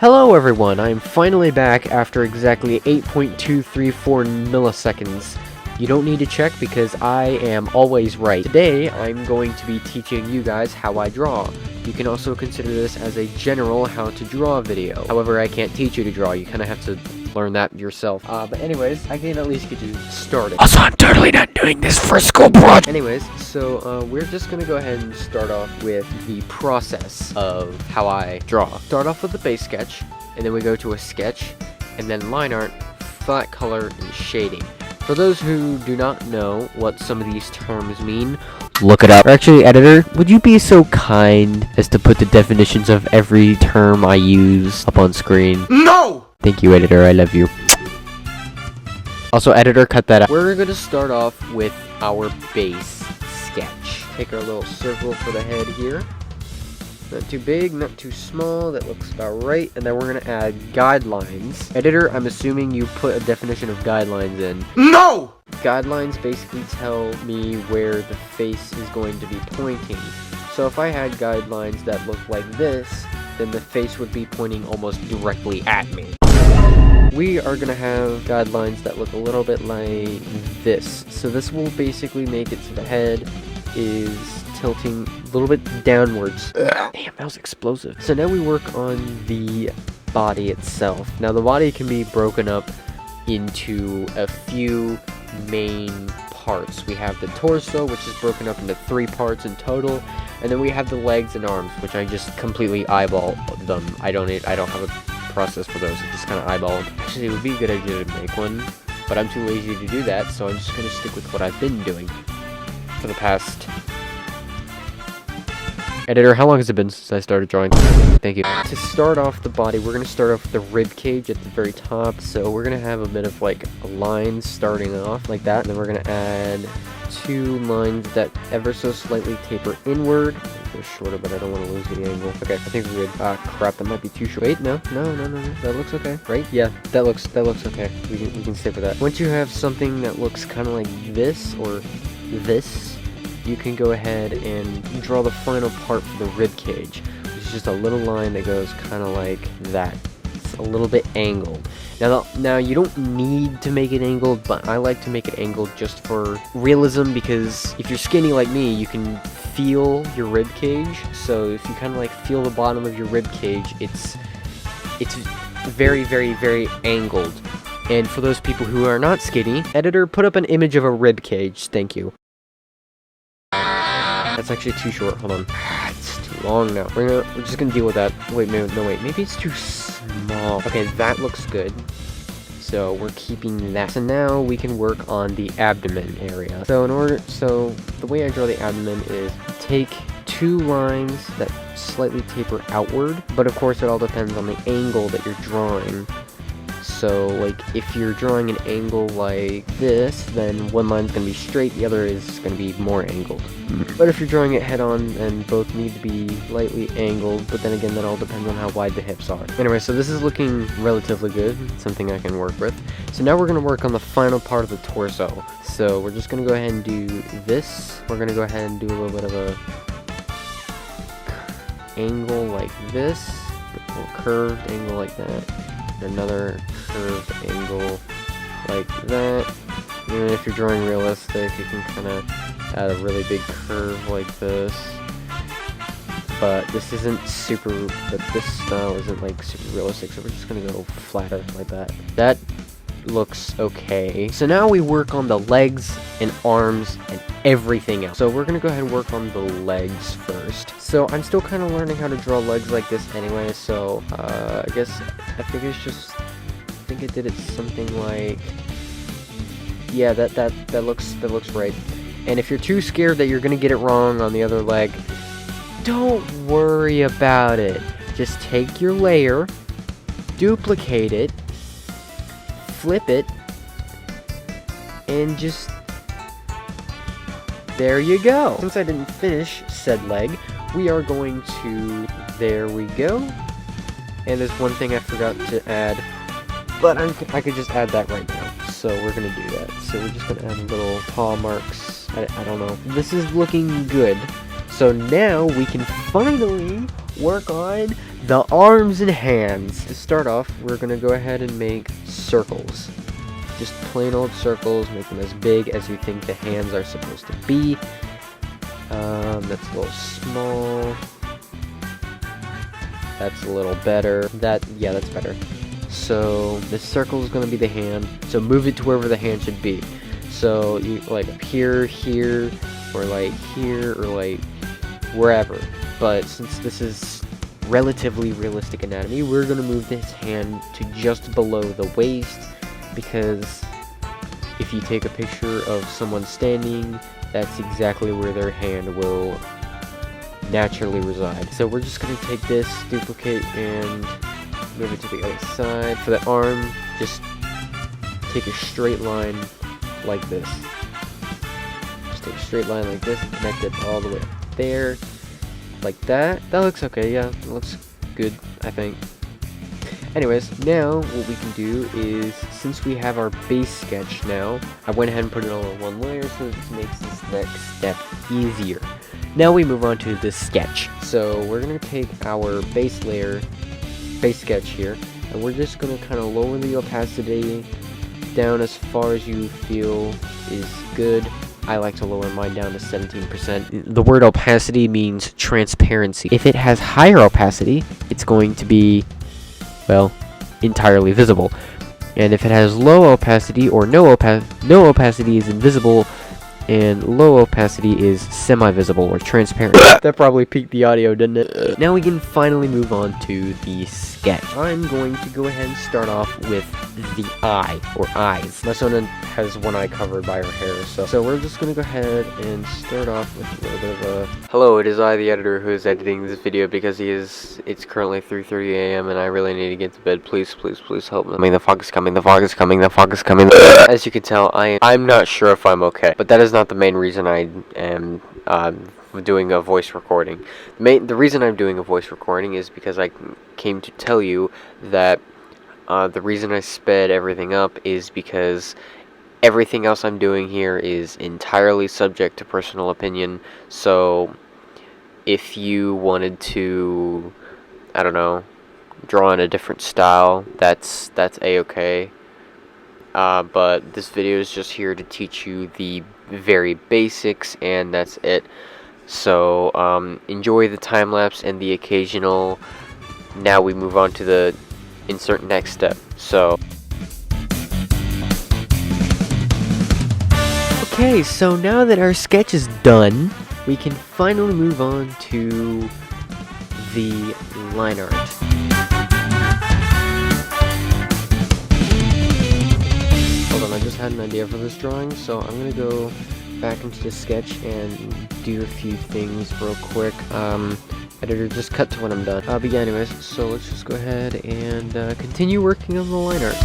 Hello everyone, I am finally back after exactly 8.234 milliseconds. You don't need to check because I am always right. Today, I'm going to be teaching you guys how I draw. You can also consider this as a general how to draw video. However, I can't teach you to draw, you kind of have to learn that yourself. But anyways, I can at least get you started. Also, I'm totally not doing this for school project. Anyways, so we're just gonna go ahead and start off with the process of how I draw. Start off with the base sketch, and then we go to a sketch, and then line art, flat color, and shading. For those who do not know what some of these terms mean, look it up. Or actually, editor, would you be so kind as to put the definitions of every term I use up on screen? No! Thank you, editor. I love you. Also, editor, cut that out. We're going to start off with our base sketch. Take our little circle for the head here. Not too big, not too small. That looks about right. And then we're going to add guidelines. Editor, I'm assuming you put a definition of guidelines in. No! Guidelines basically tell me where the face is going to be pointing. So if I had guidelines that look like this, then the face would be pointing almost directly at me. We are going to have guidelines that look a little bit like this. So this will basically make it so the head is tilting a little bit downwards. Damn, that was explosive. So now we work on the body itself. Now the body can be broken up into a few main parts. We have the torso, which is broken up into 3 parts in total, and then we have the legs and arms, which I just completely eyeball them. I don't have a process for those. I just kind of eyeballed. Actually, it would be a good idea to make one, but I'm too lazy to do that, so I'm just going to stick with what I've been doing for the past... Editor, how long has it been since I started drawing? Thank you. To start off the body, we're going to start off with the rib cage at the very top, so we're going to have a bit of like a line starting off like that, and then we're going to add 2 lines that ever so slightly taper inward. They're shorter, but I don't want to lose the angle. Okay, I think we're good. Crap, that might be too short. Wait, no, that looks okay, right? Yeah, that looks okay. We can stick with that. Once you have something that looks kind of like this or this, you can go ahead and draw the final part for the rib cage, which is just a little line that goes kind of like that. It's a little bit angled. Now you don't need to make it angled, but I like to make it angled just for realism, because if you're skinny like me, you can feel your rib cage. So if you kind of like feel the bottom of your rib cage, it's very, very, very angled. And for those people who are not skinny, editor, put up an image of a rib cage. Thank you. That's actually too short. Hold on. It's too long now. We're just gonna deal with that. Wait, no, wait. Maybe it's too small. Okay, that looks good. So we're keeping that. So now we can work on the abdomen area. So the way I draw the abdomen is take 2 lines that slightly taper outward, but of course it all depends on the angle that you're drawing. So, like, if you're drawing an angle like this, then one line's going to be straight, the other is going to be more angled. But if you're drawing it head-on, then both need to be lightly angled, but then again, that all depends on how wide the hips are. Anyway, so this is looking relatively good, something I can work with. So now we're going to work on the final part of the torso. So we're just going to go ahead and do this. We're going to go ahead and do a little bit of a angle like this, a little curved angle like that. Another curved angle like that. And if you're drawing realistic, you can kind of add a really big curve like this. But this isn't super, but this style isn't like super realistic, so we're just gonna go flatter like that. That looks okay. So now we work on the legs and arms and everything else. So we're gonna go ahead and work on the legs first. So I'm still kind of learning how to draw legs like this anyway, so I think I did it something like, yeah, that looks right. And if you're too scared that you're gonna get it wrong on the other leg, don't worry about it. Just take your layer, duplicate it, flip it, and just, there you go. Since I didn't finish said leg, we are going to, there we go. And there's one thing I forgot to add, but I could just add that right now. So we're gonna do that. So we're just gonna add little paw marks. I don't know. This is looking good. So now we can finally work on the arms and hands. To start off, we're gonna go ahead and make circles. Just plain old circles, make them as big as you think the hands are supposed to be. That's a little small. That's a little better. Yeah, that's better. So the circle is gonna be the hand. So move it to wherever the hand should be. So you like up here, here, or like here, or like wherever. But since this is relatively realistic anatomy, we're gonna move this hand to just below the waist, because if you take a picture of someone standing, that's exactly where their hand will naturally reside. So we're just gonna take this, duplicate, and move it to the other side. For the arm, just take a straight line like this. Just take a straight line like this and connect it all the way up there. Like that. That looks okay, yeah. It looks good, I think. Anyways, now what we can do is, since we have our base sketch now, I went ahead and put it all in one layer, so it just makes this next step easier. Now we move on to the sketch. So we're going to take our base layer, base sketch here, and we're just going to kind of lower the opacity down as far as you feel is good. I like to lower mine down to 17%. The word opacity means transparency. If it has higher opacity, it's going to be, well, entirely visible. And if it has low opacity or no opacity is invisible, and low opacity is semi-visible or transparent. That probably peaked the audio, didn't it? Now we can finally move on to the sketch. I'm going to go ahead and start off with the eye, or eyes. My Sona has one eye covered by her hair, so we're just going to go ahead and start off with a little bit of a... Hello, it is I, the editor, who is editing this video because it's currently 3:30 a.m. and I really need to get to bed. Please, please, please help me. I mean, the fog is coming, the fog is coming, the fog is coming. As you can tell, I'm not sure if I'm okay, but that is not the main reason I am doing a voice recording. The reason I'm doing a voice recording is because I came to tell you that the reason I sped everything up is because everything else I'm doing here is entirely subject to personal opinion. So if you wanted to, I don't know, draw in a different style, that's a-okay. But this video is just here to teach you the very basics, and that's it. So enjoy the time lapse and the occasional. Now we move on to the insert next step. So okay, so now that our sketch is done, we can finally move on to the line art. Hold on, I just had an idea for this drawing, so I'm gonna go back into the sketch and do a few things real quick. Editor, just cut to when I'm done. But yeah, anyways, so let's just go ahead and continue working on the line art.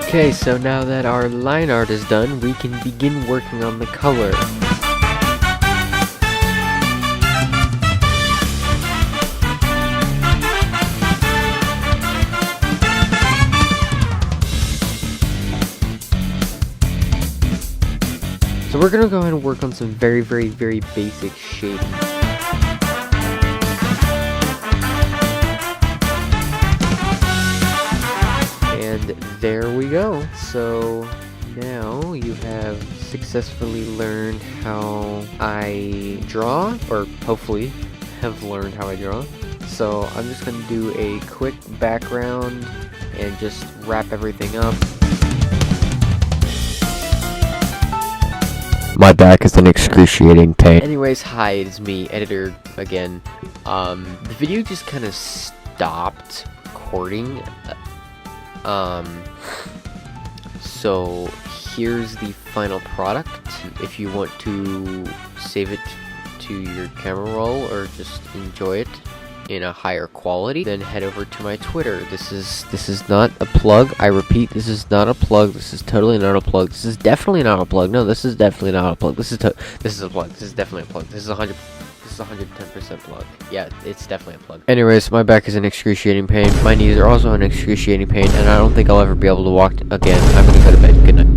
Okay, so now that our line art is done, we can begin working on the color. So we're gonna go ahead and work on some very, very, very basic shading. And there we go. So now you have successfully learned how I draw, or hopefully have learned how I draw. So I'm just gonna do a quick background and just wrap everything up. My back is an excruciating pain. Anyways, hi, it's me, editor, again. The video just kind of stopped recording. So here's the final product. If you want to save it to your camera roll or just enjoy it in a higher quality, then head over to my Twitter. This is not a plug. I repeat, this is not a plug. This is totally not a plug. This is definitely not a plug. No, this is definitely not a plug. This is a plug. This is definitely a plug. This is is 110% plug. Yeah, it's definitely a plug. Anyways, my back is in excruciating pain. My knees are also in excruciating pain, and I don't think I'll ever be able to walk again. I'm gonna go to bed. Good night.